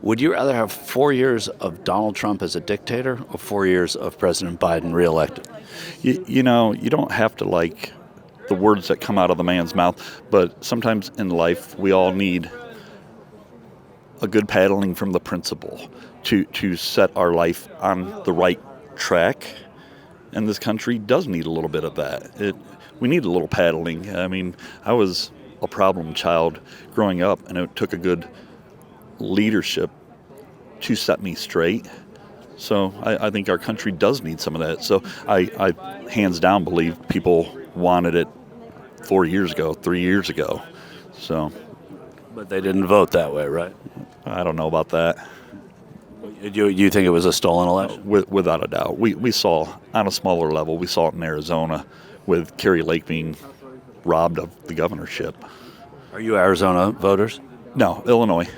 Would you rather have 4 years of Donald Trump as a dictator or 4 years of President Biden reelected? You don't have to like the words that come out of the man's mouth, but sometimes in life we all need a good paddling from the principal to set our life on the right track. And this country does need a little bit of that. We need a little paddling. I mean, I was a problem child growing up, and it took a good leadership to set me straight. So I think our country does need some of that. So I hands down believe people wanted it 4 years ago, 3 years ago. So But they didn't vote that way, right? I don't know about that. You think it was a stolen election? Without a doubt. We saw, on a smaller level, we saw it in Arizona with Kerry Lake being robbed of the governorship. Are you Arizona voters? No, Illinois.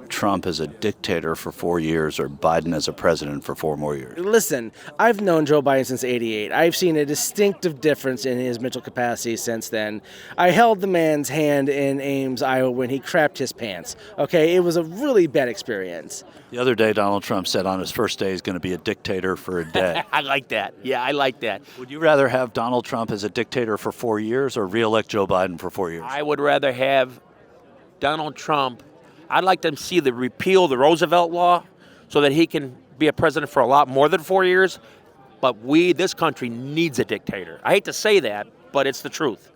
Trump as a dictator for 4 years or Biden as a president for 4 more years? Listen, I've known Joe Biden since '88. I've seen a distinctive difference in his mental capacity since then. I held the man's hand in Ames, Iowa when he crapped his pants. Okay, it was a really bad experience. The other day, Donald Trump said on his first day he's going to be a dictator for a day. I like that. Yeah, I like that. Would you rather have Donald Trump as a dictator for 4 years or reelect Joe Biden for 4 years? I would rather have Donald Trump. I'd like to see the repeal the Roosevelt law so that he can be a president for a lot more than 4 years. But this country needs a dictator. I hate to say that, but it's the truth.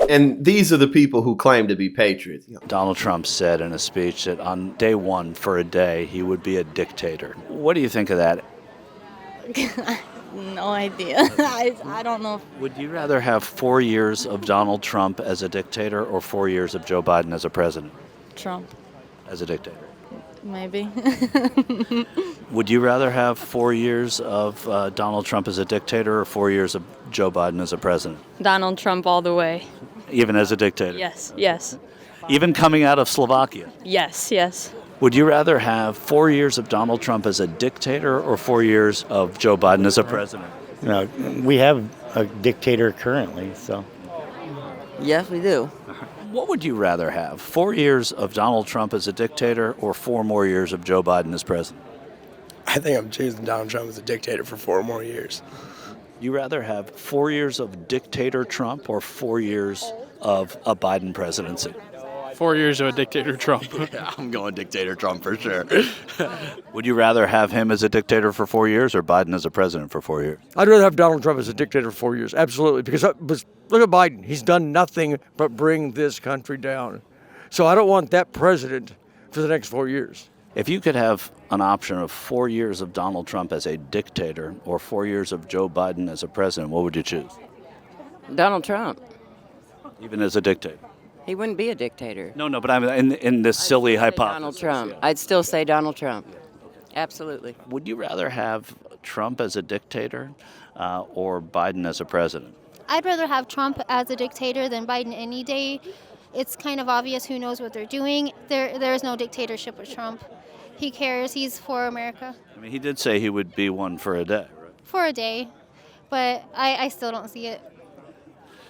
And these are the people who claim to be patriots. Donald Trump said in a speech that on day one, for a day, he would be a dictator. What do you think of that? No idea. I don't know. Would you rather have 4 years of Donald Trump as a dictator or 4 years of Joe Biden as a president? Trump, As a dictator. maybe. Would you rather have 4 years of Donald Trump as a dictator or 4 years of Joe Biden as a president? Donald Trump all the way. Even as a dictator? Yes, yes, Even coming out of Slovakia? yes, yes. Would you rather have 4 years of Donald Trump as a dictator or 4 years of Joe Biden as a president? We have a dictator currently, so. Yes, we do. What would you rather have? 4 years of Donald Trump as a dictator or 4 more years of Joe Biden as president? I think I'm choosing Donald Trump as a dictator for 4 more years. You rather have 4 years of dictator Trump or 4 years of a Biden presidency? 4 years of a dictator Trump. Yeah, I'm going dictator Trump for sure. Would you rather have him as a dictator for 4 years or Biden as a president for 4 years? I'd rather have Donald Trump as a dictator for 4 years, absolutely. Because look at Biden. He's done nothing but bring this country down. So I don't want that president for the next 4 years. If you could have an option of 4 years of Donald Trump as a dictator or 4 years of Joe Biden as a president, what would you choose? Donald Trump. Even as a dictator? He wouldn't be a dictator. No, but I'm in this silly hypothesis. Donald Trump. I'd still say Donald Trump. Absolutely. Would you rather have Trump as a dictator or Biden as a president? I'd rather have Trump as a dictator than Biden any day. It's kind of obvious who knows what they're doing. There is no dictatorship with Trump. He cares. He's for America. I mean, he did say he would be one for a day, right? For a day. But I still don't see it.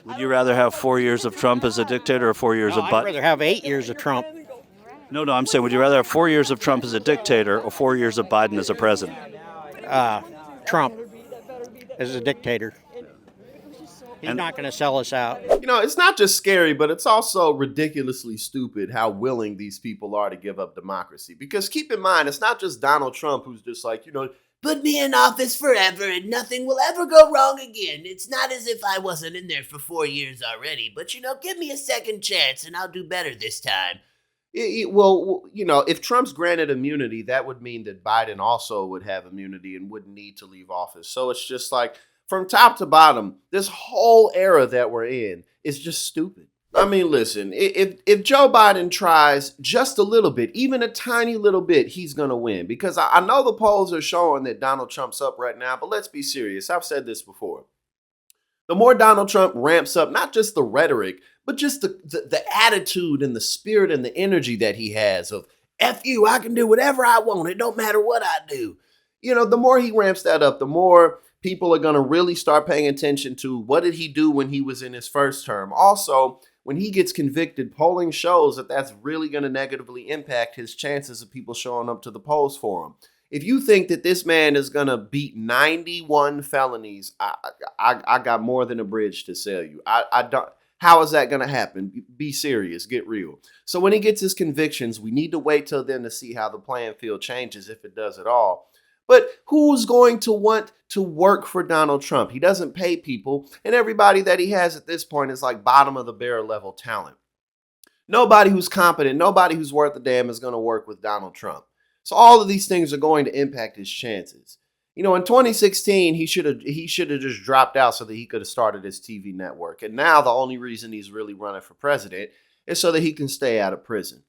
Would you rather have 4 years of Trump as a dictator or 4 years of I'd Biden? rather have 8 years of Trump. No, I'm saying, would you rather have 4 years of Trump as a dictator or 4 years of Biden as a president? Trump as a dictator. He's not going to sell us out. It's not just scary, but it's also ridiculously stupid how willing these people are to give up democracy. Because keep in mind, it's not just Donald Trump who's just like, put me in office forever and nothing will ever go wrong again. It's not as if I wasn't in there for 4 years already, but, give me a second chance and I'll do better this time. If Trump's granted immunity, that would mean that Biden also would have immunity and wouldn't need to leave office. So it's just like, from top to bottom, this whole era that we're in is just stupid. I mean, listen, if Joe Biden tries just a little bit, even a tiny little bit, he's going to win. Because I know the polls are showing that Donald Trump's up right now, but let's be serious. I've said this before. The more Donald Trump ramps up, not just the rhetoric, but just the attitude and the spirit and the energy that he has of, F you, I can do whatever I want. It don't matter what I do. The more he ramps that up, the more people are going to really start paying attention to what did he do when he was in his first term. Also, when he gets convicted, polling shows that that's really going to negatively impact his chances of people showing up to the polls for him. If you think that this man is going to beat 91 felonies, I got more than a bridge to sell you. I don't. How is that going to happen? Be serious. Get real. So when he gets his convictions, we need to wait till then to see how the playing field changes, if it does at all. But who's going to want to work for Donald Trump? He doesn't pay people, and everybody that he has at this point is like bottom of the barrel level talent. Nobody who's competent, nobody who's worth a damn is going to work with Donald Trump. So all of these things are going to impact his chances. You know, in 2016, he should have just dropped out so that he could have started his TV network. And now the only reason he's really running for president is so that he can stay out of prison.